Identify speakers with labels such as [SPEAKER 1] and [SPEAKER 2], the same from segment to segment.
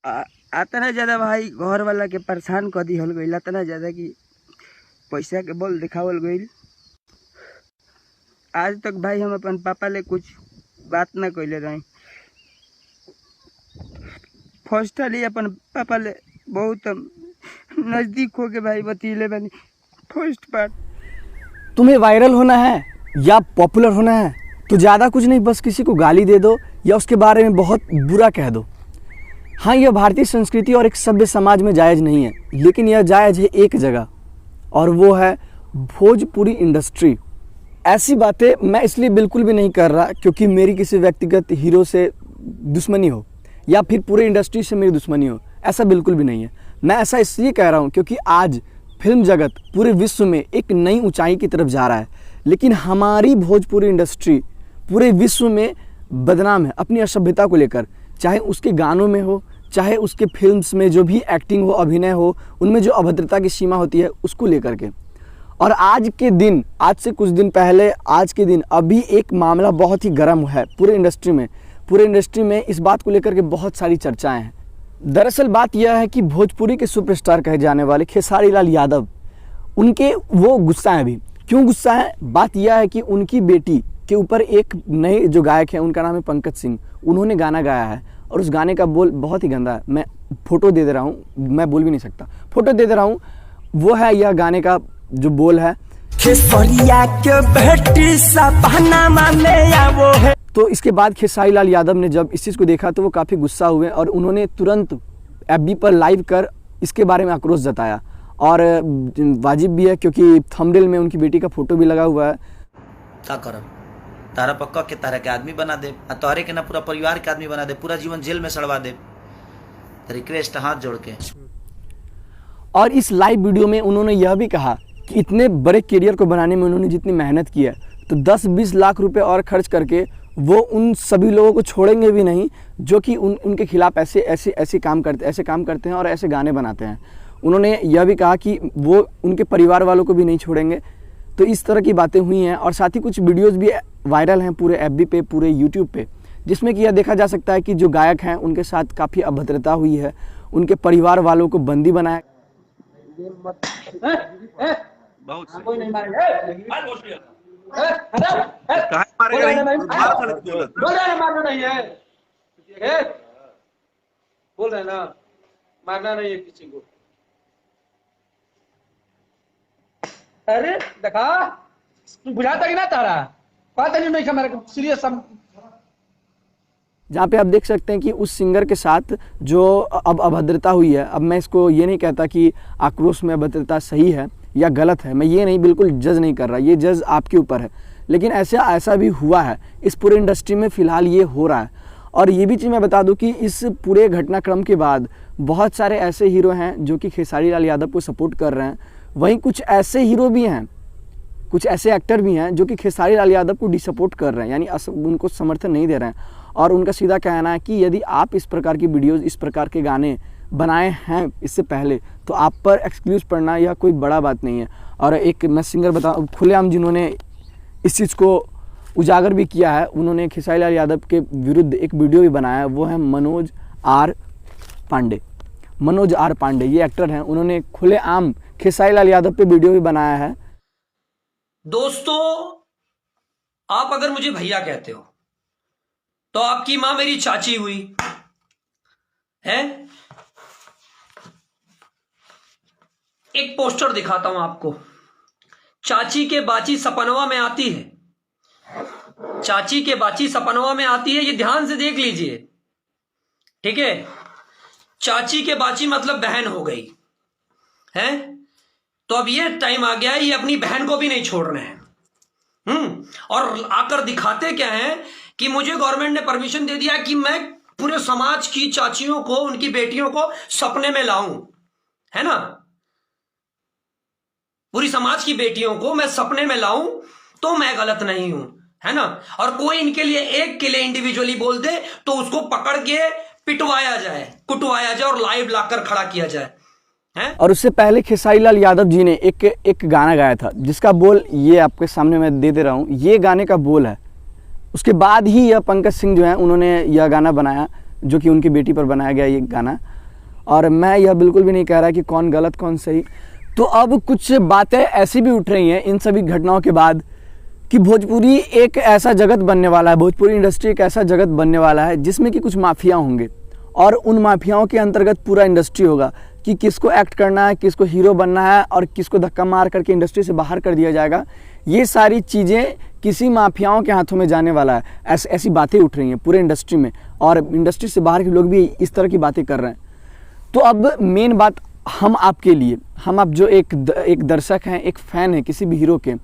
[SPEAKER 1] इतना ज़्यादा भाई घर वाला के परेशान कर दी हल गई, इतना ज़्यादा कि पैसा के बल दिखावल गई। आज तक भाई हम अपन पापा ले कुछ बात ना कैले रही। फर्स्ट टाली अपन पापा ले बहुत नज़दीक हो के भाई बतीले बनी। फर्स्ट पार्ट
[SPEAKER 2] तुम्हें वायरल होना है या पॉपुलर होना है तो ज़्यादा कुछ नहीं, बस किसी को गाली दे दो या उसके बारे में बहुत बुरा कह दो। हाँ, यह भारतीय संस्कृति और एक सभ्य समाज में जायज़ नहीं है, लेकिन यह जायज़ है एक जगह, और वो है भोजपुरी इंडस्ट्री। ऐसी बातें मैं इसलिए बिल्कुल भी नहीं कर रहा क्योंकि मेरी किसी व्यक्तिगत हीरो से दुश्मनी हो या फिर पूरे इंडस्ट्री से मेरी दुश्मनी हो, ऐसा बिल्कुल भी नहीं है। मैं ऐसा इसलिए कह रहा हूँ क्योंकि आज फिल्म जगत पूरे विश्व में एक नई ऊंचाई की तरफ जा रहा है, लेकिन हमारी भोजपुरी इंडस्ट्री पूरे विश्व में बदनाम है अपनी असभ्यता को लेकर। चाहे उसके गानों में हो, चाहे उसके फिल्म्स में जो भी एक्टिंग हो, अभिनय हो, उनमें जो अभद्रता की सीमा होती है उसको लेकर के। और आज के दिन, आज से कुछ दिन पहले, आज के दिन अभी एक मामला बहुत ही गर्म है पूरे इंडस्ट्री में इस बात को लेकर के बहुत सारी चर्चाएं हैं। दरअसल बात यह है कि भोजपुरी के सुपरस्टार कहे जाने वाले खेसारी लाल यादव, उनके वो गुस्सा है। अभी क्यों गुस्सा है? बात यह है कि उनकी बेटी के ऊपर एक नए जो गायक हैं, उनका नाम है पंकज सिंह, उन्होंने गाना गाया है और उस गाने का बोल बहुत ही गंदा है। मैं फोटो दे दे रहा हूँ, मैं बोल भी नहीं सकता, फोटो दे दे रहा हूँ। वो है, यह गाने का जो बोल है, खेसरिया के बेटी सपना में आवो है। तो इसके बाद खेसारी लाल यादव ने जब इस चीज़ को देखा तो वो काफ़ी गुस्सा हुए और उन्होंने तुरंत एफबी पर लाइव कर इसके बारे में आक्रोश जताया। और वाजिब भी है क्योंकि थंबनेल में उनकी बेटी का फोटो भी लगा हुआ है।
[SPEAKER 3] क्या करब, तारा पक्का के तारा के आदमी बना दे, तोहरे के ना पूरा परिवार के आदमी बना दे, पूरा जीवन जेल में सड़वा दे। रिक्वेस्ट हाथ जोड़ के।
[SPEAKER 2] और इस लाइव वीडियो में उन्होंने यह भी कहा कि इतने बड़े करियर को बनाने में उन्होंने जितनी मेहनत की है, तो 10-20 लाख रुपए और खर्च करके वो उन सभी लोगों को छोड़ेंगे भी नहीं जो कि उनके खिलाफ ऐसे काम करते हैं और ऐसे गाने बनाते हैं। उन्होंने यह भी कहा कि वो उनके परिवार वालों को भी नहीं छोड़ेंगे। तो इस तरह की बातें हुई हैं और साथ ही कुछ वीडियोस भी वायरल हैं पूरे एफबी पे, पूरे यूट्यूब पे, जिसमें कि यह देखा जा सकता है कि जो गायक हैं उनके साथ काफ़ी अभद्रता हुई है, उनके परिवार वालों को बंदी बनाया।
[SPEAKER 4] कोई नहीं मारेगा, मारना नहीं है, बोल रहे ना, मारना नहीं है किसी को। अरे देखा, बुझाता कि ना तारा, पता नहीं हमारे सीरियस।
[SPEAKER 2] जहाँ पे आप देख सकते हैं कि उस सिंगर के साथ जो अब अभद्रता हुई है, अब मैं इसको ये नहीं कहता कि आक्रोश में अभद्रता सही है या गलत है, मैं ये नहीं, बिल्कुल जज नहीं कर रहा, ये जज आपके ऊपर है, लेकिन ऐसा भी हुआ है इस पूरे इंडस्ट्री में, फ़िलहाल ये हो रहा है। और ये भी चीज़ मैं बता दूं कि इस पूरे घटनाक्रम के बाद बहुत सारे ऐसे हीरो हैं जो कि खेसारी लाल यादव को सपोर्ट कर रहे हैं, वहीं कुछ ऐसे हीरो भी हैं, कुछ ऐसे एक्टर भी हैं जो कि खेसारी लाल यादव को डिसपोर्ट कर रहे हैं, यानी उनको समर्थन नहीं दे रहे हैं। और उनका सीधा कहना है कि यदि आप इस प्रकार की वीडियोज़, इस प्रकार के गाने बनाए हैं इससे पहले, तो आप पर एक्सक्यूज़ पढ़ना यह कोई बड़ा बात नहीं है। और एक मैं सिंगर बता, खुलेआम जिन्होंने इस चीज़ को उजागर भी किया है, उन्होंने खेसारी लाल यादव के विरुद्ध एक वीडियो भी बनाया है, वो है मनोज आर पांडे, ये एक्टर हैं, उन्होंने खुलेआम खेसारी लाल यादव पे वीडियो भी बनाया है।
[SPEAKER 5] दोस्तों, आप अगर मुझे भैया कहते हो तो आपकी मां मेरी चाची हुई है। एक पोस्टर दिखाता हूं आपको, चाची के बाची सपनवा में आती है, चाची के बाची सपनवा में आती है, ये ध्यान से देख लीजिए, ठीक है। चाची के बाची मतलब बहन हो गई है, तो अब ये टाइम आ गया है, ये अपनी बहन को भी नहीं छोड़ रहे हैं। और आकर दिखाते क्या है कि मुझे गवर्नमेंट ने परमिशन दे दिया कि मैं पूरे समाज की चाचियों को, उनकी बेटियों को सपने में लाऊं, है ना, पूरी समाज की बेटियों को मैं सपने में लाऊं तो मैं गलत नहीं हूं, है ना। और कोई इनके लिए एक के लिए इंडिविजुअली बोल दे तो उसको पकड़ के पिटवाया जाए, कुटवाया जाए और लाइव लाकर खड़ा किया जाए, है?
[SPEAKER 2] और उससे पहले खेसारी लाल यादव जी ने एक गाना गाया था जिसका बोल ये आपके सामने मैं दे रहा हूँ, ये गाने का बोल है। उसके बाद ही यह पंकज सिंह जो है उन्होंने यह गाना बनाया जो कि उनकी बेटी पर बनाया गया ये गाना। और मैं यह बिल्कुल भी नहीं कह रहा कि कौन गलत कौन सही। तो अब कुछ बातें ऐसी भी उठ रही हैं इन सभी घटनाओं के बाद कि भोजपुरी एक ऐसा जगत बनने वाला है, भोजपुरी इंडस्ट्री एक ऐसा जगत बनने वाला है जिसमें कि कुछ माफिया होंगे और उन माफियाओं के अंतर्गत पूरा इंडस्ट्री होगा कि किसको एक्ट करना है, किसको हीरो बनना है और किसको धक्का मार करके इंडस्ट्री से बाहर कर दिया जाएगा। ये सारी चीज़ें किसी माफियाओं के हाथों में जाने वाला है। ऐसी बातें उठ रही हैं पूरे इंडस्ट्री में और इंडस्ट्री से बाहर के लोग भी इस तरह की बातें कर रहे हैं। तो अब मेन बात हम आपके लिए, हम आप जो एक दर्शक हैं, एक फ़ैन है किसी भी हीरो के,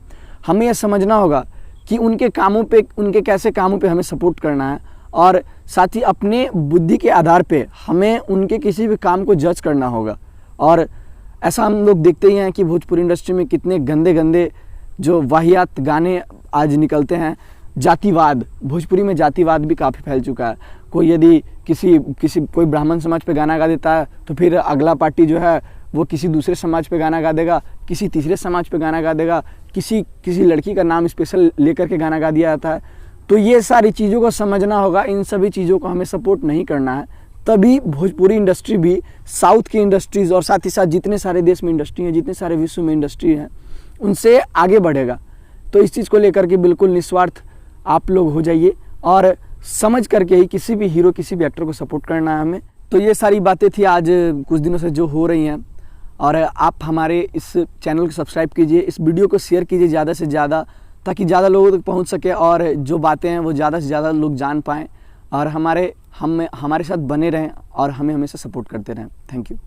[SPEAKER 2] हमें यह समझना होगा कि उनके कामों पे, उनके कैसे कामों पे हमें सपोर्ट करना है और साथ ही अपने बुद्धि के आधार पे हमें उनके किसी भी काम को जज करना होगा। और ऐसा हम लोग देखते ही हैं कि भोजपुरी इंडस्ट्री में कितने गंदे गंदे जो वाहियात गाने आज निकलते हैं। जातिवाद, भोजपुरी में जातिवाद भी काफ़ी फैल चुका है। कोई यदि कोई ब्राह्मण समाज पे गाना गा देता है तो फिर अगला पार्टी जो है वो किसी दूसरे समाज पे गाना गा देगा, किसी तीसरे समाज पे गाना गा देगा, किसी लड़की का नाम स्पेशल लेकर के गाना गा दिया जाता है। तो ये सारी चीज़ों को समझना होगा, इन सभी चीज़ों को हमें सपोर्ट नहीं करना है। तभी भोजपुरी इंडस्ट्री भी साउथ की इंडस्ट्रीज़ और साथ ही साथ जितने सारे देश में इंडस्ट्री हैं, जितने सारे विश्व में इंडस्ट्री हैं, उनसे आगे बढ़ेगा। तो इस चीज़ को लेकर के बिल्कुल निस्वार्थ आप लोग हो जाइए और समझ करके ही किसी भी हीरो, किसी भी एक्टर को सपोर्ट करना है हमें। तो ये सारी बातें थी आज कुछ दिनों से जो हो रही हैं। और आप हमारे इस चैनल को सब्सक्राइब कीजिए, इस वीडियो को शेयर कीजिए ज़्यादा से ज़्यादा, ताकि ज़्यादा लोगों तक पहुंच सके और जो बातें हैं वो ज़्यादा से ज़्यादा लोग जान पाएँ और हमारे साथ बने रहें और हमें हमेशा सपोर्ट करते रहें। Thank you.